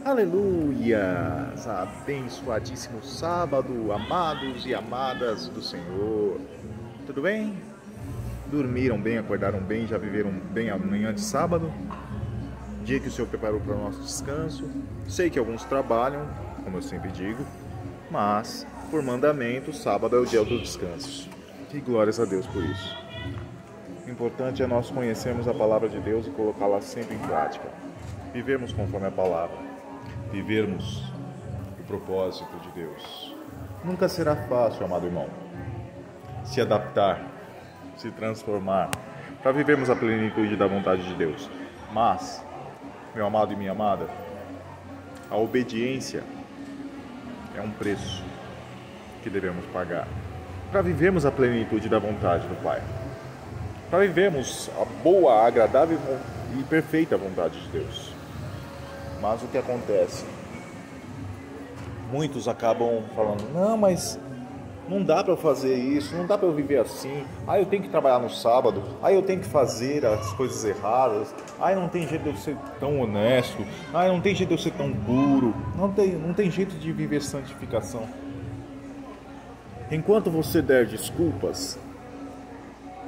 Aleluia! Abençoadíssimo sábado, amados e amadas do Senhor. Tudo bem? Dormiram bem, acordaram bem, já viveram bem a manhã de sábado? Dia que o Senhor preparou para o nosso descanso. Sei que alguns trabalham, como eu sempre digo, mas por mandamento, sábado é o dia do descanso. E glórias a Deus por isso. O importante é nós conhecermos a palavra de Deus e colocá-la sempre em prática. Vivermos conforme a palavra. Vivermos o propósito de Deus. Nunca será fácil, amado irmão, se adaptar, se transformar, para vivermos a plenitude da vontade de Deus. Mas, meu amado e minha amada, a obediência é um preço que devemos pagar para vivermos a plenitude da vontade do Pai, para vivermos a boa, agradável e perfeita vontade de Deus. Mas o que acontece? Muitos acabam falando, não, mas não dá para eu fazer isso, não dá para eu viver assim. Eu tenho que trabalhar no sábado, eu tenho que fazer as coisas erradas. Não tem jeito de eu ser tão honesto. Não tem jeito de eu ser tão puro. Não tem jeito de viver santificação. Enquanto você der desculpas,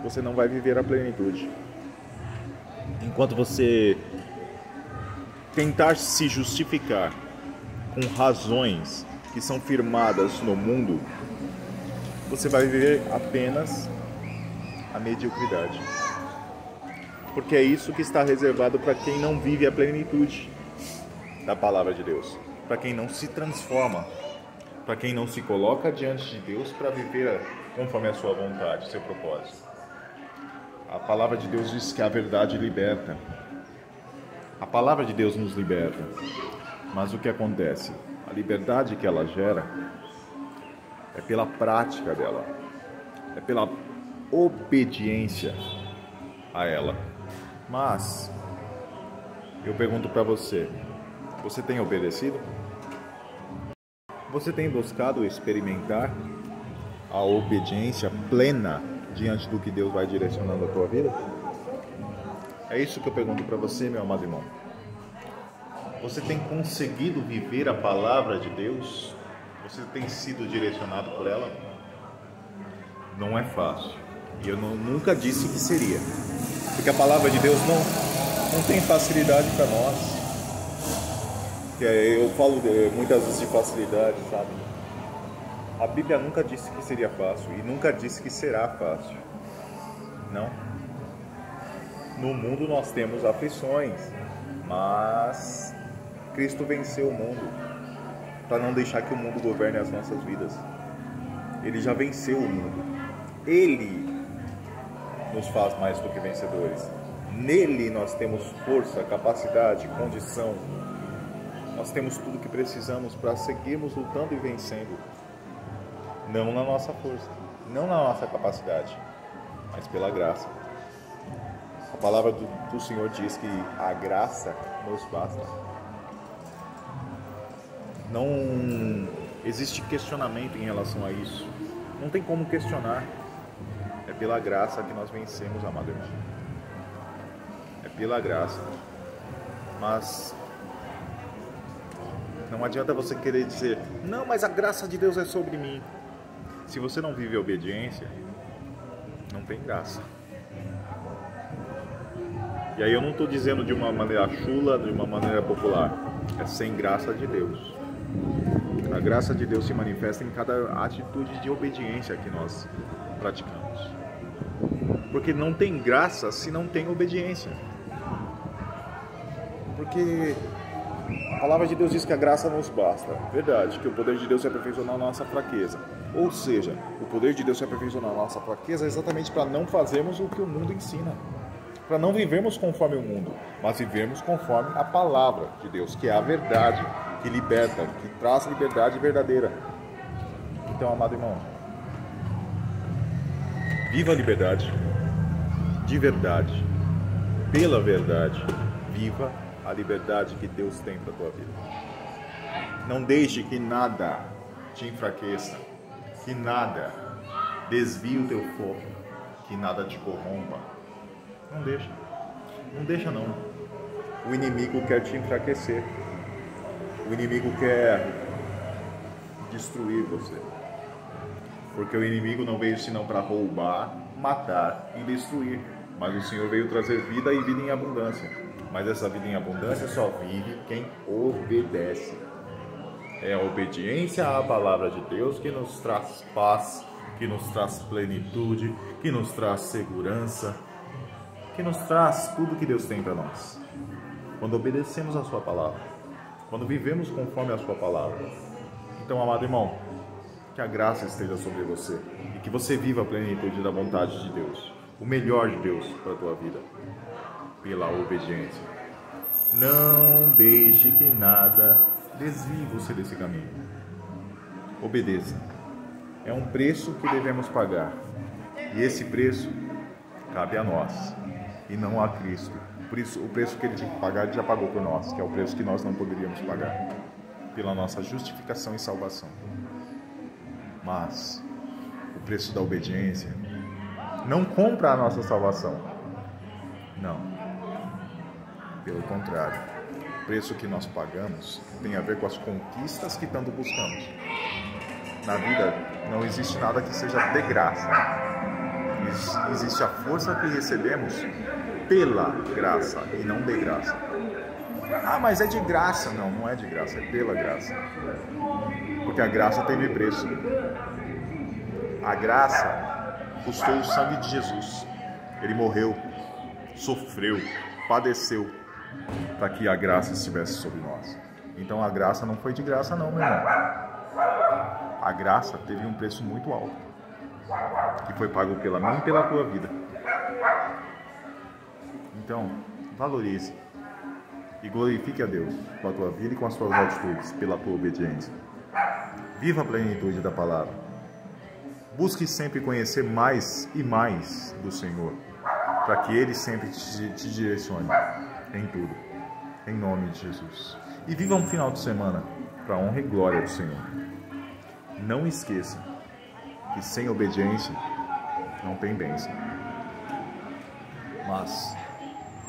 você não vai viver a plenitude. Enquanto você tentar se justificar com razões que são firmadas no mundo, você vai viver apenas a mediocridade. Porque é isso que está reservado para quem não vive a plenitude da palavra de Deus, para quem não se transforma, para quem não se coloca diante de Deus para viver conforme a sua vontade, seu propósito. A palavra de Deus diz que a verdade liberta. A palavra de Deus nos liberta. Mas o que acontece? A liberdade que ela gera é pela prática dela, é pela obediência a ela. Mas eu pergunto para você, você tem obedecido? Você tem buscado experimentar a obediência plena diante do que Deus vai direcionando a tua vida? É isso que eu pergunto para você, meu amado irmão. Você tem conseguido viver a palavra de Deus? Você tem sido direcionado por ela? Não é fácil. E eu nunca disse que seria. Porque a palavra de Deus não tem facilidade para nós. Eu falo muitas vezes de facilidade, sabe? A Bíblia nunca disse que seria fácil e nunca disse que será fácil. Não. No mundo nós temos aflições, mas Cristo venceu o mundo para não deixar que o mundo governe as nossas vidas. Ele já venceu o mundo. Ele nos faz mais do que vencedores. Nele nós temos força, capacidade, condição. Nós temos tudo que precisamos para seguirmos lutando e vencendo. Não na nossa força, não na nossa capacidade, mas pela graça. A palavra do Senhor diz que a graça nos basta. Não existe questionamento em relação a isso. Não tem como questionar. É pela graça que nós vencemos, amado irmão. É pela graça. Mas não adianta você querer dizer, não, mas a graça de Deus é sobre mim. Se você não vive a obediência, não tem graça. E aí eu não estou dizendo de uma maneira chula, de uma maneira popular. É sem graça de Deus. A graça de Deus se manifesta em cada atitude de obediência que nós praticamos. Porque não tem graça se não tem obediência. Porque a palavra de Deus diz que a graça nos basta. Verdade, que o poder de Deus se aperfeiçoa na nossa fraqueza. Ou seja, o poder de Deus se aperfeiçoa na nossa fraqueza exatamente para não fazermos o que o mundo ensina. Para não vivermos conforme o mundo, mas vivermos conforme a palavra de Deus, que é a verdade, que liberta, que traz liberdade verdadeira. Então, amado irmão, viva a liberdade, de verdade, pela verdade. Viva a liberdade que Deus tem para a tua vida. Não deixe que nada te enfraqueça, que nada desvie o teu foco, que nada te corrompa. Não deixa. Não deixa não. O inimigo quer te enfraquecer. O inimigo quer destruir você. Porque o inimigo não veio senão para roubar, matar e destruir. Mas o Senhor veio trazer vida e vida em abundância. Mas essa vida em abundância só vive quem obedece. É a obediência à palavra de Deus que nos traz paz, que nos traz plenitude, que nos traz segurança, que nos traz tudo que Deus tem para nós. Quando obedecemos a sua palavra, quando vivemos conforme a sua palavra. Então, amado irmão, que a graça esteja sobre você e que você viva a plenitude da vontade de Deus, o melhor de Deus para a tua vida, pela obediência. Não deixe que nada desvie você desse caminho. Obedeça. É um preço que devemos pagar. E esse preço cabe a nós e não a Cristo. Por isso, o preço que ele tinha que pagar, ele já pagou por nós, que é o preço que nós não poderíamos pagar, pela nossa justificação e salvação. Mas o preço da obediência não compra a nossa salvação. Não. Pelo contrário, o preço que nós pagamos tem a ver com as conquistas que tanto buscamos. Na vida não existe nada que seja de graça. Existe a força que recebemos pela graça e não de graça. Ah, mas é de graça. Não, não é de graça, é pela graça. Porque a graça teve preço. A graça custou o sangue de Jesus. Ele morreu, sofreu, padeceu para que a graça estivesse sobre nós. Então a graça não foi de graça não, meu irmão. A graça teve um preço muito alto, que foi pago pela minha e pela tua vida. Então, valorize e glorifique a Deus com a tua vida e com as tuas atitudes, pela tua obediência. Viva a plenitude da palavra. Busque sempre conhecer mais e mais do Senhor, para que Ele sempre te direcione em tudo, em nome de Jesus. E viva um final de semana para a honra e glória do Senhor. Não esqueça que sem obediência não tem bênção, mas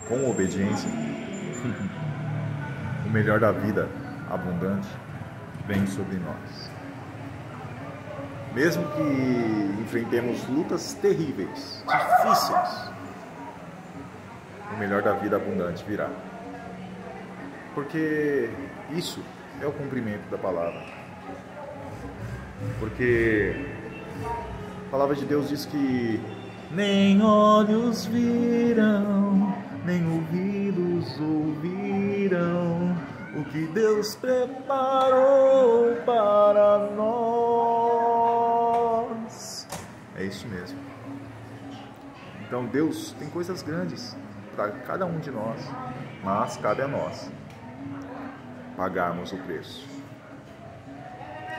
com obediência o melhor da vida abundante vem sobre nós. Mesmo que enfrentemos lutas terríveis, difíceis, o melhor da vida abundante virá. Porque isso é o cumprimento da palavra. Porque a palavra de Deus diz que nem olhos viram, nem ouvidos ouviram o que Deus preparou para nós. É isso mesmo. Então Deus tem coisas grandes para cada um de nós, mas cabe a nós pagarmos o preço,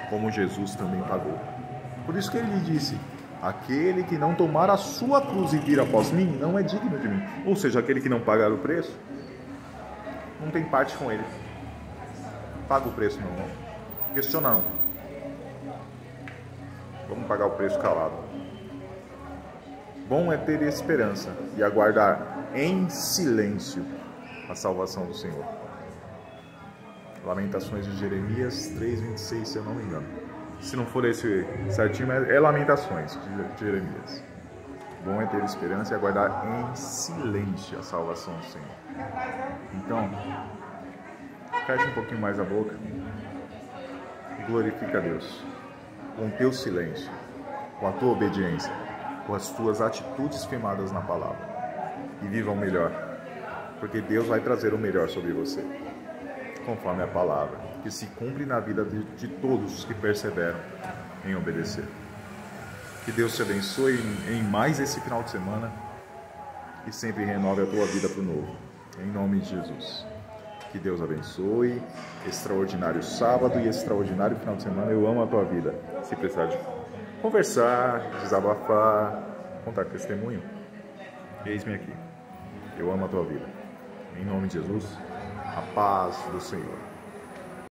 como Jesus também pagou. Por isso que ele disse: aquele que não tomar a sua cruz e vir após mim, não é digno de mim. Ou seja, aquele que não pagar o preço, não tem parte com ele. Paga o preço, meu irmão. Questiona não. Vamos pagar o preço calado. Bom é ter esperança e aguardar em silêncio a salvação do Senhor. Lamentações de Jeremias 3:26, se eu não me engano. Se não for esse certinho, é Lamentações de Jeremias. Bom é ter esperança e aguardar em silêncio a salvação do Senhor. Então, fecha um pouquinho mais a boca e glorifica a Deus com o teu silêncio, com a tua obediência, com as tuas atitudes firmadas na palavra. E viva o melhor, porque Deus vai trazer o melhor sobre você, conforme a palavra, que se cumpre na vida de todos os que perseveram em obedecer. Que Deus te abençoe em mais esse final de semana e sempre renove a tua vida para o novo, em nome de Jesus. Que Deus abençoe, extraordinário sábado e extraordinário final de semana. Eu amo a tua vida. Se precisar de conversar, desabafar, contar testemunho, eis-me aqui. Eu amo a tua vida. Em nome de Jesus, a paz do Senhor.